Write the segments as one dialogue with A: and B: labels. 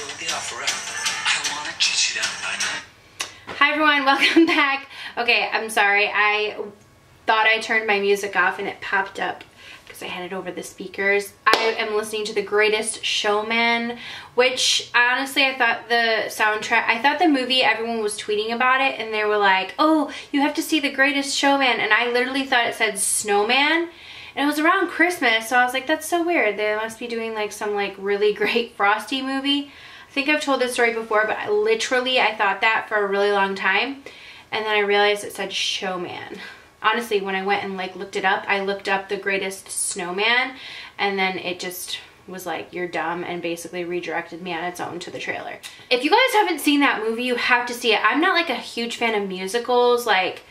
A: will be off forever. I want to kiss you down by night.
B: Hi everyone, welcome back. Okay, I'm sorry. I thought I turned my music off and it popped up because I had it over the speakers. I am listening to The Greatest Showman, which honestly I thought the soundtrack, I thought the movie, everyone was tweeting about it and they were like, oh, you have to see The Greatest Showman, and I literally thought it said Snowman. And it was around Christmas, so I was like, that's so weird. They must be doing like some like really great Frosty movie. I think I've told this story before, but I thought that for a really long time. And then I realized it said Showman. Honestly, when I went and like looked it up, I looked up The Greatest Snowman, and then it just was like, you're dumb, and basically redirected me on its own to the trailer. If you guys haven't seen that movie, you have to see it. I'm not like a huge fan of musicals. Like,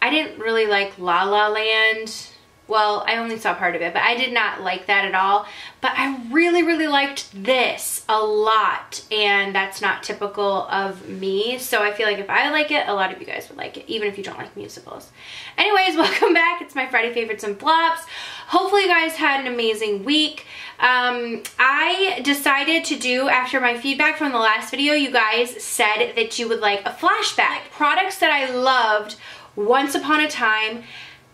B: I didn't really like La La Land. Well, I only saw part of it, but I did not like that at all. But I really, really liked this a lot, and that's not typical of me. So I feel like if I like it, a lot of you guys would like it, even if you don't like musicals. Anyways, welcome back. It's my Friday favorites and flops. Hopefully you guys had an amazing week. I decided to do, after my feedback from the last video, you guys said that you would like a flashback. Products that I loved once upon a time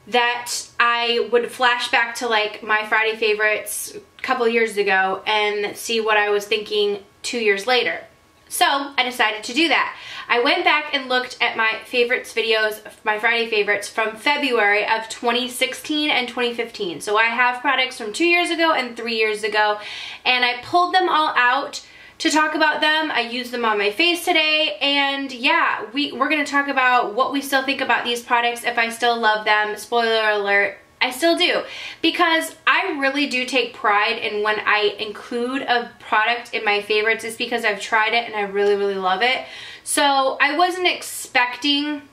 B: that I would flash back to like my Friday favorites a couple years ago and see what I was thinking 2 years later. So I decided to do that. I went back and looked at my favorites videos, my Friday favorites from February of 2016 and 2015. So I have products from 2 years ago and 3 years ago, and I pulled them all out to talk about them. I used them on my face today, and yeah, we're gonna talk about what we still think about these products, if I still love them. Spoiler alert, I still do, because I really do take pride in when I include a product in my favorites. It's because I've tried it and I really, really love it. So I wasn't expecting.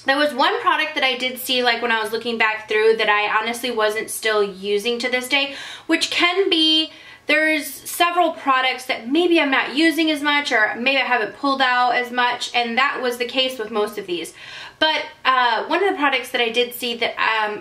B: There was one product that I did see, like when I was looking back through, that I honestly wasn't still using to this day, which can be, there's several products that maybe I'm not using as much, or maybe I haven't pulled out as much, and that was the case with most of these. But one of the products that I did see that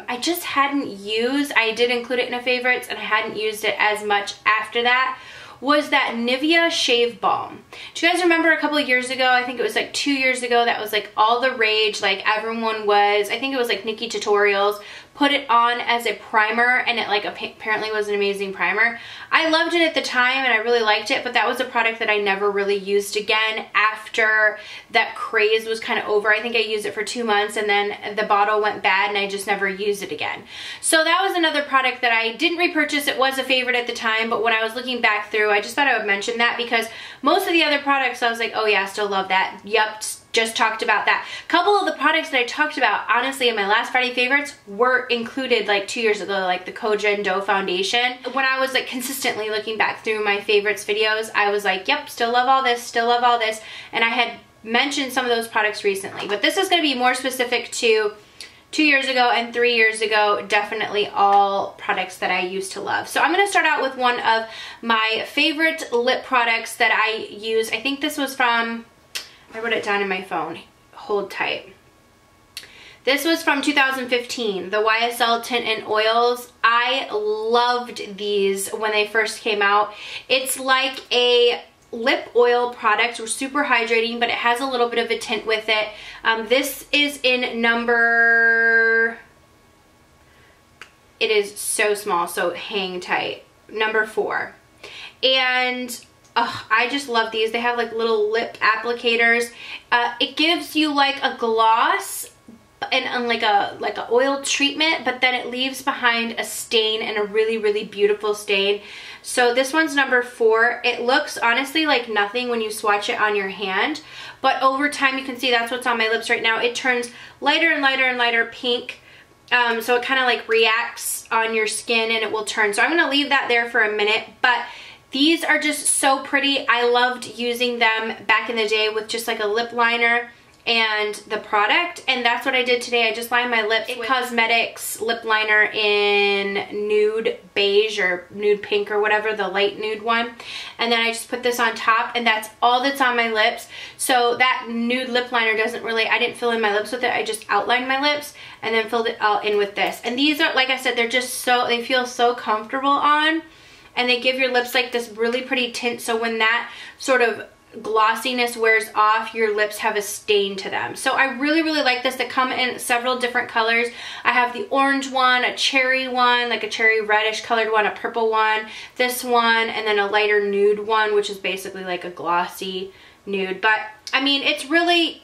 B: I just hadn't used, I did include it in a favorites, and I hadn't used it as much after that, was that Nivea Shave Balm. Do you guys remember a couple of years ago, I think it was like 2 years ago, that was like all the rage, like everyone was, I think it was like Nikki Tutorials, put it on as a primer, and it like apparently was an amazing primer. I loved it at the time and I really liked it, but that was a product that I never really used again after that craze was kind of over. I think I used it for 2 months and then the bottle went bad and I just never used it again. So that was another product that I didn't repurchase. It was a favorite at the time, but when I was looking back through, I just thought I would mention that, because most of the other products I was like, oh yeah, still love that. Yep, just talked about that. A couple of the products that I talked about, honestly, in my last Friday favorites were included like 2 years ago, like the Koja Dough Foundation. When I was like consistently looking back through my favorites videos, I was like, yep, still love all this, still love all this. And I had mentioned some of those products recently, but this is going to be more specific to 2 years ago and 3 years ago, definitely all products that I used to love. So I'm going to start out with one of my favorite lip products that I use. I think this was from, I wrote it down in my phone. Hold tight. This was from 2015, the YSL Tint In Oils. I loved these when they first came out. It's like a lip oil product. We're super hydrating, but it has a little bit of a tint with it. This is in number, it is so small, so hang tight, number 4. And I just love these. They have like little lip applicators. It gives you like a gloss and like a oil treatment, but then it leaves behind a stain, and a really, really beautiful stain. So this one's number 4. It looks honestly like nothing when you swatch it on your hand, but over time, you can see that's what's on my lips right now. It turns lighter and lighter and lighter pink. So it kind of like reacts on your skin and it will turn. So I'm going to leave that there for a minute, but these are just so pretty. I loved using them back in the day with just like a lip liner and the product, and that's what I did today. I just lined my lips with Cosmetics lip liner in nude beige or nude pink or whatever, the light nude one, and then I just put this on top, and that's all that's on my lips. So that nude lip liner doesn't really, I didn't fill in my lips with it, I just outlined my lips and then filled it all in with this. And these are, like I said, they're just so, they feel so comfortable on. and they give your lips like this really pretty tint, so when that sort of glossiness wears off, your lips have a stain to them. So I really like this. They come in several different colors. I have the orange one, a cherry one, like a cherry reddish colored one, a purple one, this one, and then a lighter nude one, which is basically like a glossy nude. But I mean, it's really,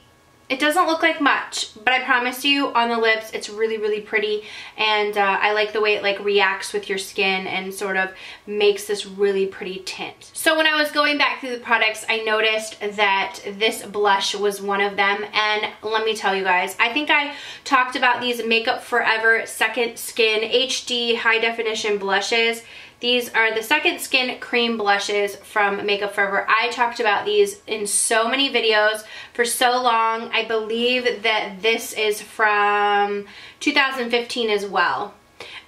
B: it doesn't look like much, but I promise you on the lips it's really pretty, and I like the way it like reacts with your skin and sort of makes this really pretty tint. So when I was going back through the products, I noticed that this blush was one of them, and let me tell you guys, I think I talked about these Makeup Forever Second Skin HD High Definition blushes. These are the Second Skin cream blushes from Makeup Forever. I talked about these in so many videos for so long. I believe that this is from 2015 as well.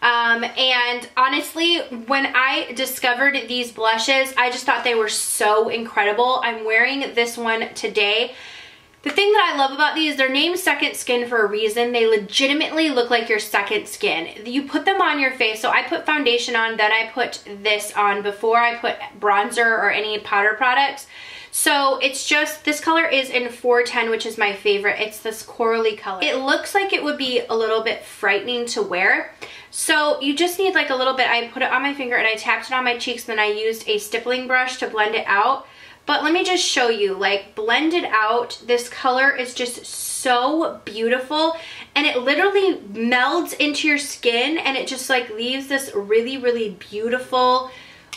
B: And honestly, when I discovered these blushes, I just thought they were so incredible. I'm wearing this one today. The thing that I love about these, they're named Second Skin for a reason. They legitimately look like your second skin. You put them on your face. So I put foundation on, then I put this on before I put bronzer or any powder products. So it's just, this color is in 410, which is my favorite. It's this corally color. It looks like it would be a little bit frightening to wear. So you just need like a little bit. I put it on my finger and I tapped it on my cheeks, then I used a stippling brush to blend it out. But let me just show you, like blended out, this color is just so beautiful, and it literally melds into your skin, and it just like leaves this really beautiful,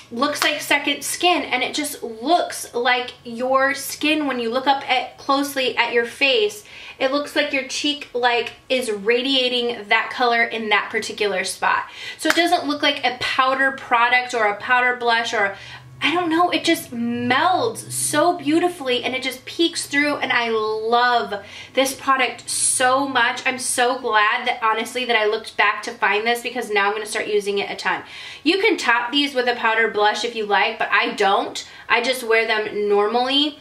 B: looks like second skin, and it just looks like your skin when you look up closely at your face. It looks like your cheek like is radiating that color in that particular spot. So it doesn't look like a powder product or a powder blush or I don't know, it just melds so beautifully and it just peeks through, and I love this product so much. I'm so glad that honestly that I looked back to find this, because now I'm going to start using it a ton. You can top these with a powder blush if you like, but I don't. I just wear them normally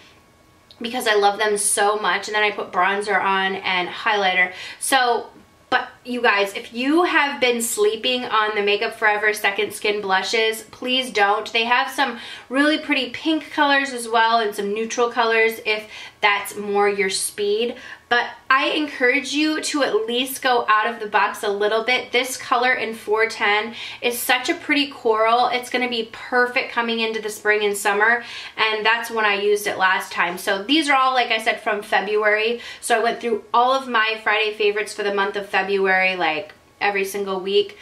B: because I love them so much, and then I put bronzer on and highlighter. So, but you guys, if you have been sleeping on the Makeup Forever Second Skin blushes, please don't. They have some really pretty pink colors as well, and some neutral colors if that's more your speed. But I encourage you to at least go out of the box a little bit. This color in 410 is such a pretty coral. It's going to be perfect coming into the spring and summer, and that's when I used it last time. So these are all, like I said, from February. So I went through all of my Friday favorites for the month of February, like every single week,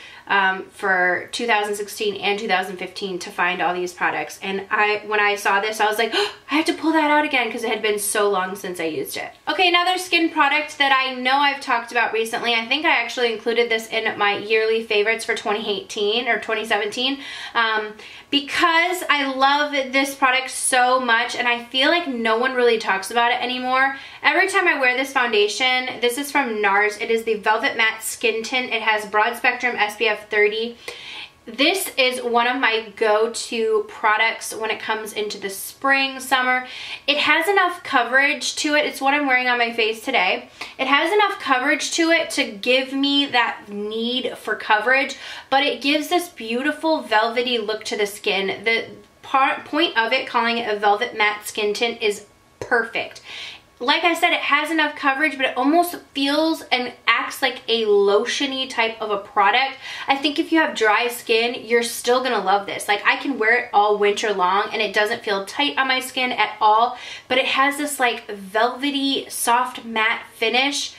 B: for 2016 and 2015 to find all these products. And when I saw this, I was like, oh, I have to pull that out again because it had been so long since I used it. Okay, another skin product that I know I've talked about recently. I think I actually included this in my yearly favorites for 2018 or 2017 because I love this product so much, and I feel like no one really talks about it anymore. Every time I wear this foundation, this is from NARS. It is the Velvet Matte Skin Tint. It has broad spectrum SPF 30. This is one of my go-to products when it comes into the spring, summer. It has enough coverage to it. It's what I'm wearing on my face today. It has enough coverage to it to give me that need for coverage, but it gives this beautiful velvety look to the skin. The point of it, calling it a Velvet Matte Skin Tint, is perfect. Like I said, it has enough coverage, but it almost feels and acts like a lotion-y type of a product. I think if you have dry skin, you're still gonna love this. Like, I can wear it all winter long and it doesn't feel tight on my skin at all, but it has this like velvety, soft matte finish,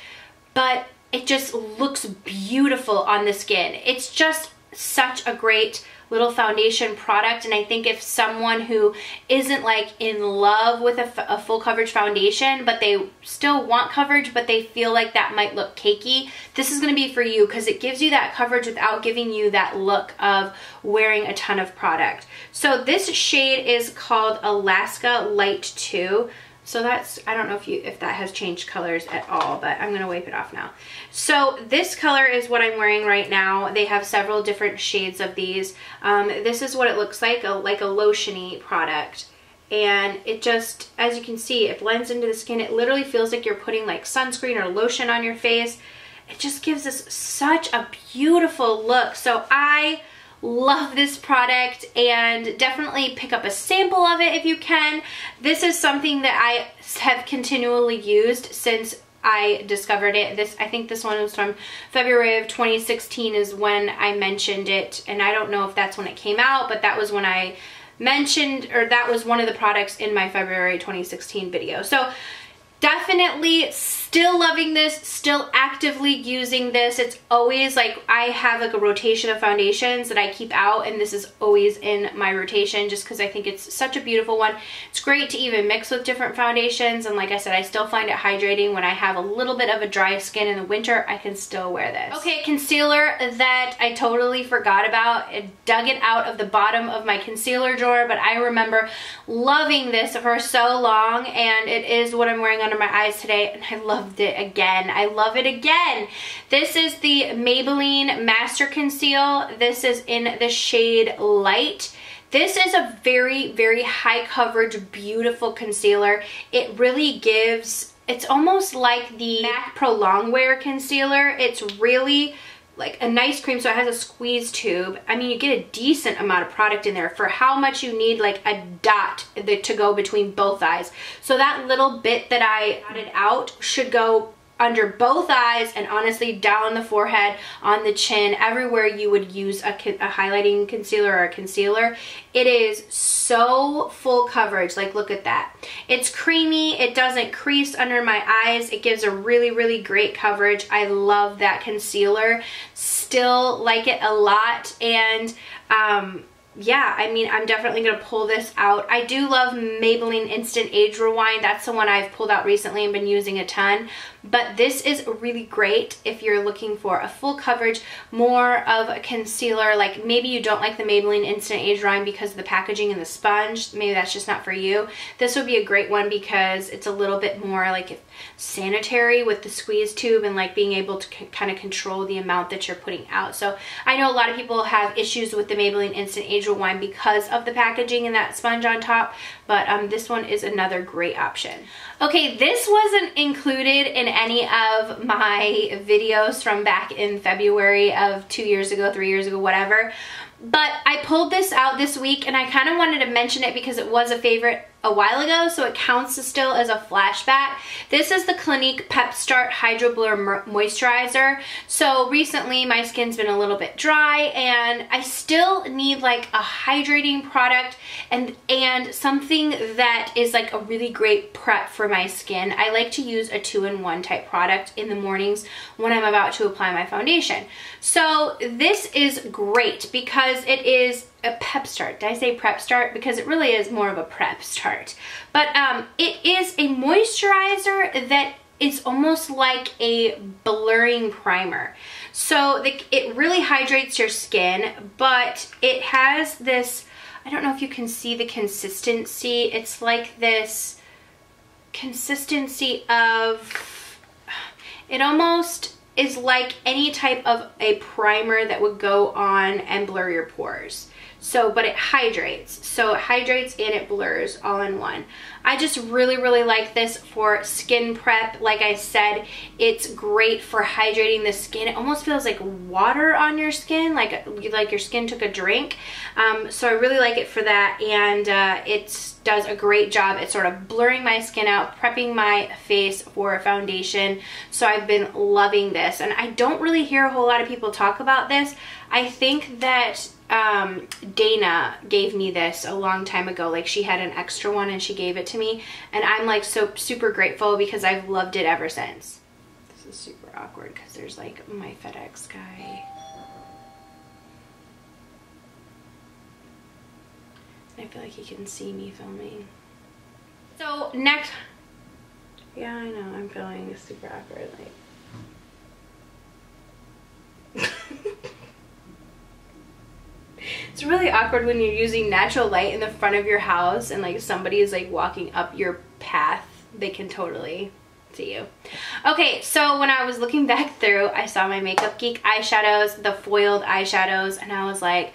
B: but it just looks beautiful on the skin. It's just such a great little foundation product, and I think if someone who isn't like in love with a full coverage foundation, but they still want coverage, but they feel like that might look cakey, this is going to be for you, because it gives you that coverage without giving you that look of wearing a ton of product. So this shade is called Alaska Light 2. So that's, I don't know if that has changed colors at all, but I'm going to wipe it off now. So this color is what I'm wearing right now. They have several different shades of these. This is what it looks like a lotion-y product. And it just, as you can see, it blends into the skin. It literally feels like you're putting like sunscreen or lotion on your face. It just gives us such a beautiful look. So I Love this product, and definitely pick up a sample of it if you can. This is something that I have continually used since I discovered it. I think this one was from February of 2016 is when I mentioned it, and I don't know if that's when it came out, but that was when I mentioned, or that was one of the products in my February 2016 video. So definitely still loving this, still actively using this. It's always like, I have like a rotation of foundations that I keep out, and this is always in my rotation just because I think it's such a beautiful one. It's great to even mix with different foundations, and like I said, I still find it hydrating when I have a little bit of a dry skin in the winter. I can still wear this. Okay, concealer that I totally forgot about. I dug it out of the bottom of my concealer drawer, but I remember loving this for so long, and it is what I'm wearing under my eyes today, and I loved it again. I love it again. This is the Maybelline Master Conceal. This is in the shade Light. This is a very, very high coverage, beautiful concealer. It really gives, it's almost like the MAC Pro Longwear concealer. It's really like a nice cream, so it has a squeeze tube. I mean, you get a decent amount of product in there for how much you need, like a dot to go between both eyes. So that little bit that I added out should go under both eyes, and honestly down the forehead, on the chin, everywhere you would use a highlighting concealer or a concealer. It is so full coverage. Like, look at that. It's creamy. It doesn't crease under my eyes. It gives a really, really great coverage. I love that concealer. Still like it a lot. And yeah, I mean, I'm definitely going to pull this out. I do love Maybelline Instant Age Rewind. That's the one I've pulled out recently and been using a ton. But this is really great if you're looking for a full coverage, more of a concealer. Like, maybe you don't like the Maybelline Instant Age Rewind because of the packaging and the sponge. Maybe that's just not for you. This would be a great one because it's a little bit more like sanitary with the squeeze tube, and like being able to kind of control the amount that you're putting out. So I know a lot of people have issues with the Maybelline Instant Age Rewind because of the packaging and that sponge on top, but this one is another great option. Okay, this wasn't included in any of my videos from back in February of 2 years ago, 3 years ago, whatever. But I pulled this out this week, and I kind of wanted to mention it because it was a favorite a while ago, so it counts still as a flashback. This is the Clinique Pep Start Hydro Blur Moisturizer. So recently my skin's been a little bit dry, and I still need like a hydrating product and something that is like a really great prep for my skin. I like to use a 2-in-1 type product in the mornings when I'm about to apply my foundation. So this is great because it is a pep start. Did I say prep start? Because it really is more of a prep start. But it is a moisturizer that is almost like a blurring primer. So it really hydrates your skin, but it has this, I don't know if you can see the consistency. It's like this consistency of, it almost is like any type of a primer that would go on and blur your pores. So, but it hydrates. So it hydrates and it blurs all in one. I just really, really like this for skin prep. Like I said, it's great for hydrating the skin. It almost feels like water on your skin, like your skin took a drink. So I really like it for that, and it does a great job at sort of blurring my skin out, prepping my face for a foundation. So I've been loving this, and I don't really hear a whole lot of people talk about this. I think that Dana gave me this a long time ago. Like, she had an extra one and she gave it to me, and I'm like so super grateful because I've loved it ever since. This is super awkward because there's like my FedEx guy. I feel like he can see me filming. So next, yeah, I know, I'm feeling super awkward, like. It's really awkward when you're using natural light in the front of your house and like somebody is like walking up your path. They can totally see you. Okay, so when I was looking back through, I saw my Makeup Geek eyeshadows, the foiled eyeshadows, and I was like,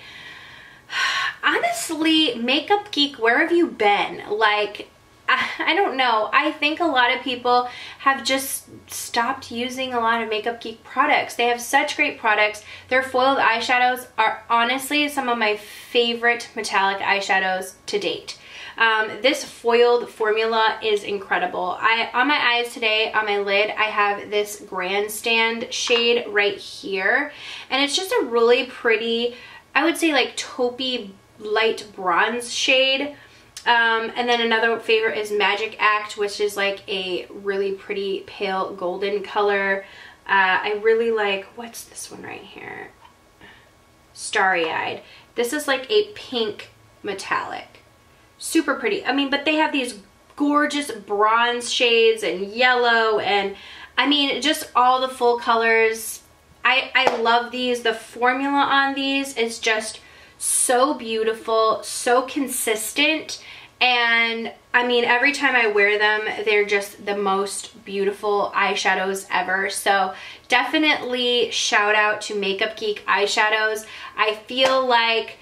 B: honestly, Makeup Geek, where have you been? Like, I don't know. I think a lot of people have just stopped using a lot of Makeup Geek products. They have such great products. Their foiled eyeshadows are honestly some of my favorite metallic eyeshadows to date. This foiled formula is incredible. On my eyes today, on my lid, I have this Grandstand shade right here. And it's just a really pretty, I would say like taupey light bronze shade. And then another favorite is Magic Act, which is like a really pretty pale golden color. I really like, what's this one right here? Starry Eyed. This is like a pink metallic. Super pretty. I mean, but they have these gorgeous bronze shades and yellow, and I mean, just all the full colors. I love these. The formula on these is just so beautiful, so consistent, and I mean, every time I wear them, they're just the most beautiful eyeshadows ever. So definitely shout out to Makeup Geek eyeshadows. I feel like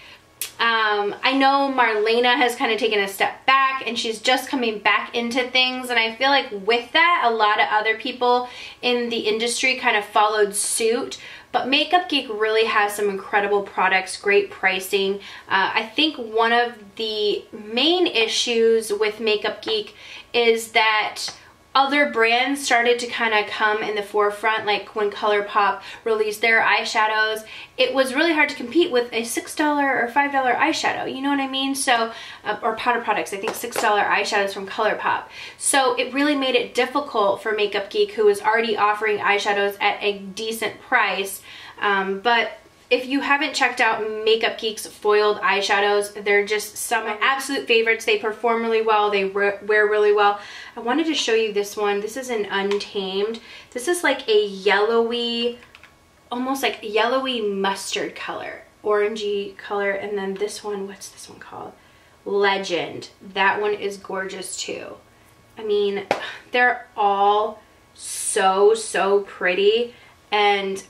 B: I know Marlena has kind of taken a step back and she's just coming back into things, and I feel like with that, a lot of other people in the industry kind of followed suit. But Makeup Geek really has some incredible products, great pricing. I think one of the main issues with Makeup Geek is that other brands started to kind of come in the forefront, like when ColourPop released their eyeshadows. It was really hard to compete with a $6 or $5 eyeshadow, you know what I mean? So, or powder products, I think $6 eyeshadows from ColourPop. So it really made it difficult for Makeup Geek, who was already offering eyeshadows at a decent price. But if you haven't checked out Makeup Geek's foiled eyeshadows, they're just some of my absolute favorites. They perform really well. They wear really well. I wanted to show you this one. This is an Untamed. This is like a yellowy, almost like yellowy mustard color, orangey color. And then this one, what's this one called? Legend. That one is gorgeous too. I mean, they're all so pretty, and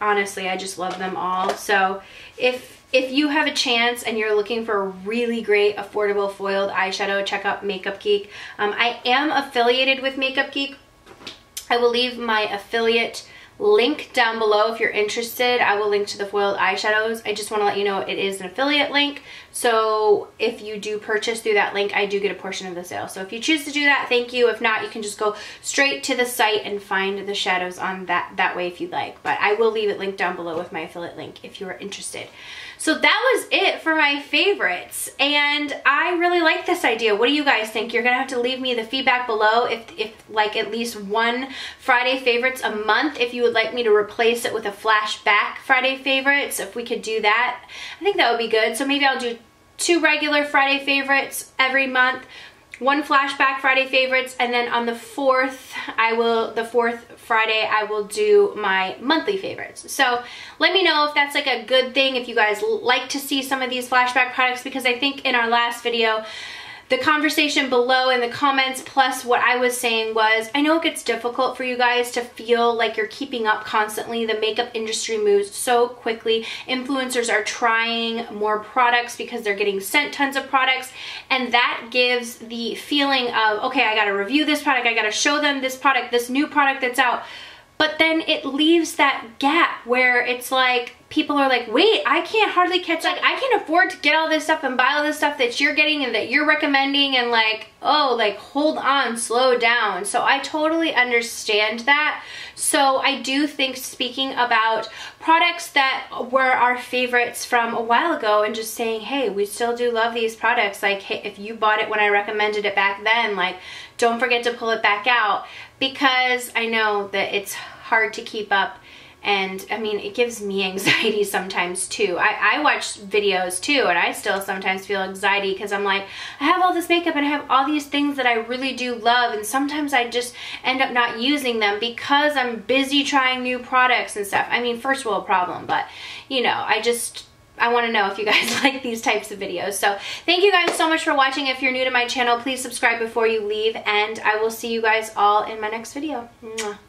B: honestly, I just love them all. So if you have a chance and you're looking for a really great affordable foiled eyeshadow, check out Makeup Geek. I am affiliated with Makeup Geek. I will leave my affiliate link down below if you're interested. I will link to the foiled eyeshadows. I just want to let you know it is an affiliate link. So if you do purchase through that link, I do get a portion of the sale. So if you choose to do that, thank you. If not, you can just go straight to the site and find the shadows on that way if you'd like. But I will leave it linked down below with my affiliate link if you are interested. So that was it for my favorites, and I really like this idea. What do you guys think? You're gonna have to leave me the feedback below if like at least one Friday favorites a month, if you would like me to replace it with a Flashback Friday favorites, if we could do that. I think that would be good. So maybe I'll do 2 regular Friday favorites every month, 1 Flashback Friday favorites, and then on the 4th, the 4th Friday, I will do my monthly favorites. So let me know if that's like a good thing, if you guys like to see some of these flashback products, because I think in our last video, the conversation below in the comments plus what I was saying was, I know it gets difficult for you guys to feel like you're keeping up constantly. The makeup industry moves so quickly. Influencers are trying more products because they're getting sent tons of products, and that gives the feeling of, okay, I gotta review this product, I gotta show them this product, this new product that's out. But then it leaves that gap where it's like, people are like, wait, I can't hardly catch, like, I can afford to get all this stuff and buy all this stuff that you're getting and that you're recommending, and like, oh, like, hold on, slow down. So I totally understand that. So I do think, speaking about products that were our favorites from a while ago and just saying, hey, we still do love these products. Like, hey, if you bought it when I recommended it back then, like, don't forget to pull it back out, because I know that it's hard to keep up. And I mean, it gives me anxiety sometimes too. I watch videos too, and I still sometimes feel anxiety because I'm like, I have all this makeup and I have all these things that I really do love, and sometimes I just end up not using them because I'm busy trying new products and stuff. I mean, first world problem, but you know, I want to know if you guys like these types of videos. So thank you guys so much for watching. If you're new to my channel, please subscribe before you leave, and I will see you guys all in my next video. Mwah.